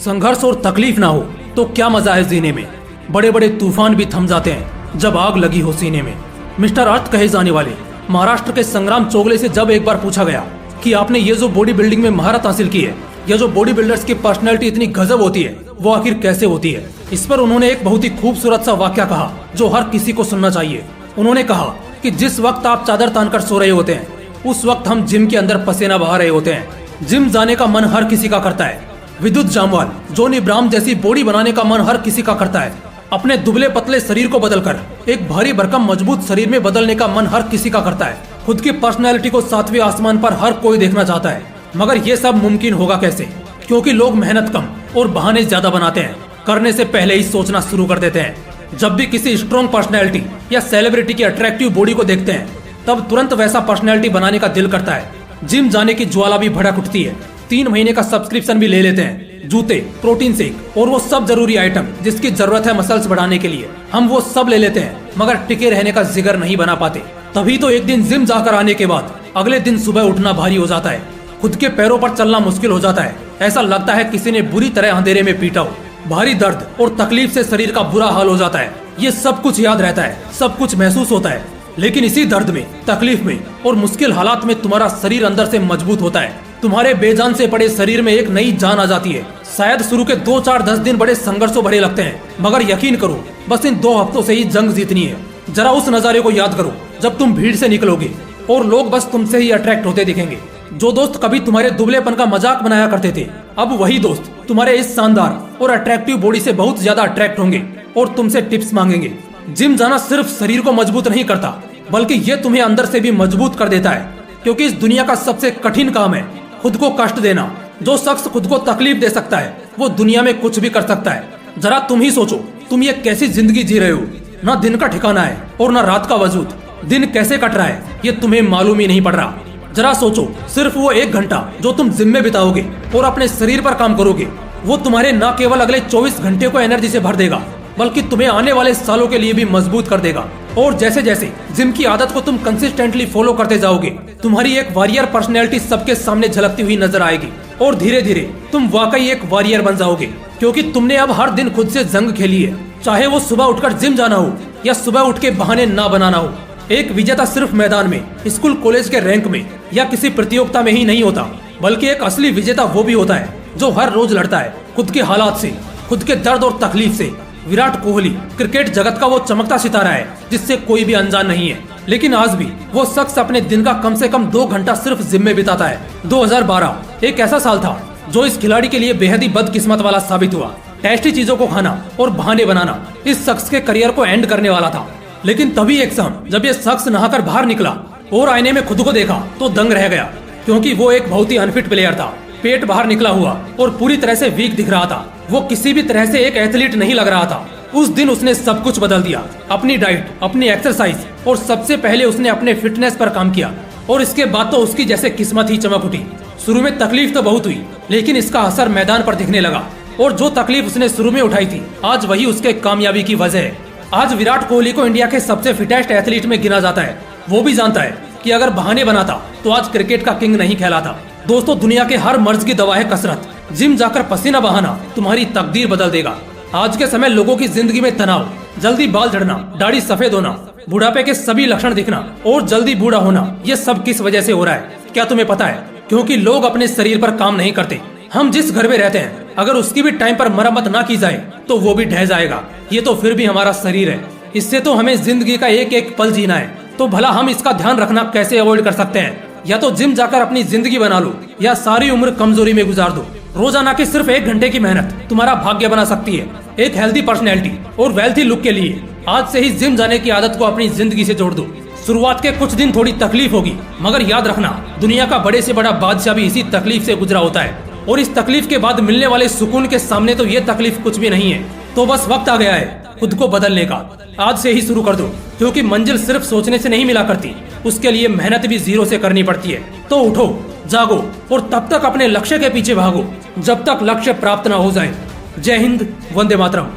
संघर्ष और तकलीफ ना हो तो क्या मजा है जीने में। बड़े बड़े तूफान भी थम जाते हैं जब आग लगी हो सीने में। मिस्टर अर्थ कहे जाने वाले महाराष्ट्र के संग्राम चोगले से जब एक बार पूछा गया कि आपने ये जो बॉडी बिल्डिंग में महारत हासिल की है, ये जो बॉडी बिल्डर्स की पर्सनैलिटी इतनी गजब होती है, वो आखिर कैसे होती है। इस पर उन्होंने एक बहुत ही खूबसूरत सा वाक्य कहा जो हर किसी को सुनना चाहिए। उन्होंने कहा कि जिस वक्त आप चादर तानकर सो रहे होते हैं उस वक्त हम जिम के अंदर पसीना बहा रहे होते हैं। जिम जाने का मन हर किसी का करता है। विद्युत जामवाल, जॉनी ब्राह्म जैसी बॉडी बनाने का मन हर किसी का करता है। अपने दुबले पतले शरीर को बदलकर एक भारी भरकम मजबूत शरीर में बदलने का मन हर किसी का करता है। खुद की पर्सनैलिटी को सातवें आसमान पर हर कोई देखना चाहता है, मगर ये सब मुमकिन होगा कैसे? क्योंकि लोग मेहनत कम और बहाने ज्यादा बनाते हैं, करने से पहले ही सोचना शुरू कर देते हैं। जब भी किसी स्ट्रॉन्ग पर्सनैलिटी या सेलिब्रिटी की अट्रैक्टिव बॉडी को देखते हैं तब तुरंत वैसा पर्सनैलिटी बनाने का दिल करता है। जिम जाने की ज्वाला भी भड़क उठती है। 3 महीने का सब्सक्रिप्शन भी ले लेते हैं। जूते, प्रोटीन शेक और वो सब जरूरी आइटम जिसकी जरूरत है मसल्स बढ़ाने के लिए, हम वो सब ले लेते हैं, मगर टिके रहने का जिगर नहीं बना पाते। तभी तो एक दिन जिम जाकर आने के बाद अगले दिन सुबह उठना भारी हो जाता है। खुद के पैरों पर चलना मुश्किल हो जाता है। ऐसा लगता है किसी ने बुरी तरह अंधेरे में पीटा हो। भारी दर्द और तकलीफ से शरीर का बुरा हाल हो जाता है। ये सब कुछ याद रहता है, सब कुछ महसूस होता है, लेकिन इसी दर्द में, तकलीफ में और मुश्किल हालात में तुम्हारा शरीर अंदर से मजबूत होता है। तुम्हारे बेजान से पड़े शरीर में एक नई जान आ जाती है। शायद शुरू के 2, 4, 10 दिन बड़े संघर्षों भरे लगते हैं, मगर यकीन करो बस इन 2 हफ्तों से ही जंग जीतनी है। जरा उस नजारे को याद करो जब तुम भीड़ से निकलोगे और लोग बस तुमसे ही अट्रैक्ट होते दिखेंगे। जो दोस्त कभी तुम्हारे दुबलेपन का मजाक बनाया करते थे, अब वही दोस्त तुम्हारे इस शानदार और अट्रैक्टिव बॉडी से बहुत ज्यादा अट्रैक्ट होंगे और तुमसे टिप्स मांगेंगे। जिम जाना सिर्फ शरीर को मजबूत नहीं करता, बल्कि ये तुम्हें अंदर से भी मजबूत कर देता है। क्योंकि इस दुनिया का सबसे कठिन काम है खुद को कष्ट देना। जो शख्स खुद को तकलीफ दे सकता है वो दुनिया में कुछ भी कर सकता है। जरा तुम ही सोचो, तुम ये कैसी जिंदगी जी रहे हो। ना दिन का ठिकाना है और ना रात का वजूद। दिन कैसे कट रहा है ये तुम्हें मालूम ही नहीं पड़ रहा। जरा सोचो, सिर्फ वो 1 घंटा जो तुम जिम में बिताओगे और अपने शरीर पर काम करोगे, वो तुम्हारे न केवल अगले 24 घंटे को एनर्जी से भर देगा, बल्कि तुम्हें आने वाले सालों के लिए भी मजबूत कर देगा। और जैसे जैसे जिम की आदत को तुम कंसिस्टेंटली फॉलो करते जाओगे, तुम्हारी एक वॉरियर पर्सनैलिटी सबके सामने झलकती हुई नजर आएगी और धीरे धीरे तुम वाकई एक वॉरियर बन जाओगे। क्योंकि तुमने अब हर दिन खुद से जंग खेली है, चाहे वो सुबह उठकर जिम जाना हो या सुबह उठ के बहाने ना बनाना हो। एक विजेता सिर्फ मैदान में, स्कूल कॉलेज के रैंक में या किसी प्रतियोगिता में ही नहीं होता, बल्कि एक असली विजेता वो भी होता है जो हर रोज लड़ता है खुद के हालात से, खुद के दर्द और तकलीफ से। विराट कोहली क्रिकेट जगत का वो चमकता सितारा है जिससे कोई भी अनजान नहीं है, लेकिन आज भी वो शख्स अपने दिन का कम से कम 2 घंटा सिर्फ जिम में बिताता है। 2012 एक ऐसा साल था जो इस खिलाड़ी के लिए बेहद ही बदकिस्मत वाला साबित हुआ। टेस्टी चीजों को खाना और बहाने बनाना इस शख्स के करियर को एंड करने वाला था। लेकिन तभी एक शाम जब ये शख्स नहाकर बाहर निकला और आईने में खुद को देखा तो दंग रह गया, क्योंकि वो एक बहुत ही अनफिट प्लेयर था। पेट बाहर निकला हुआ और पूरी तरह से वीक दिख रहा था। वो किसी भी तरह से एक एथलीट नहीं लग रहा था। उस दिन उसने सब कुछ बदल दिया। अपनी डाइट, अपनी एक्सरसाइज और सबसे पहले उसने अपने फिटनेस पर काम किया। और इसके बाद तो उसकी जैसे किस्मत ही चमक उठी। शुरू में तकलीफ तो बहुत हुई, लेकिन इसका असर मैदान पर दिखने लगा। और जो तकलीफ उसने शुरू में उठाई थी, आज वही उसके कामयाबी की वजह है। आज विराट कोहली को इंडिया के सबसे फिटेस्ट एथलीट में गिना जाता है। वो भी जानता है कि अगर बहाने बनाता तो आज क्रिकेट का किंग नहीं कहलाता। दोस्तों, दुनिया के हर मर्ज की दवा है कसरत। जिम जाकर पसीना बहाना तुम्हारी तकदीर बदल देगा। आज के समय लोगों की जिंदगी में तनाव, जल्दी बाल झड़ना, दाढ़ी सफेद होना, बुढ़ापे के सभी लक्षण दिखना और जल्दी बूढ़ा होना, ये सब किस वजह से हो रहा है क्या तुम्हें पता है? क्योंकि लोग अपने शरीर पर काम नहीं करते। हम जिस घर में रहते हैं, अगर उसकी भी टाइम पर मरम्मत ना की जाए तो वो भी ढह जाएगा। ये तो फिर भी हमारा शरीर है, इससे तो हमें जिंदगी का एक एक पल जीना है। तो भला हम इसका ध्यान रखना कैसे अवॉइड कर सकते हैं? या तो जिम जाकर अपनी जिंदगी बना लो या सारी उम्र कमजोरी में गुजार दो। रोजाना की सिर्फ 1 घंटे की मेहनत तुम्हारा भाग्य बना सकती है। एक हेल्दी पर्सनैलिटी और वेल्थी लुक के लिए आज से ही जिम जाने की आदत को अपनी जिंदगी से जोड़ दो। शुरुआत के कुछ दिन थोड़ी तकलीफ होगी, मगर याद रखना, दुनिया का बड़े से बड़ा बादशाह भी इसी तकलीफ से गुजरा होता है। और इस तकलीफ के बाद मिलने वाले सुकून के सामने तो ये तकलीफ कुछ भी नहीं है। तो बस वक्त आ गया है खुद को बदलने का। आज से ही शुरू कर दो, क्योंकि मंजिल सिर्फ सोचने से नहीं मिला करती, उसके लिए मेहनत भी जीरो से करनी पड़ती है। तो उठो, जागो और तब तक अपने लक्ष्य के पीछे भागो जब तक लक्ष्य प्राप्त न हो जाए। जय हिंद, वंदे मातरम।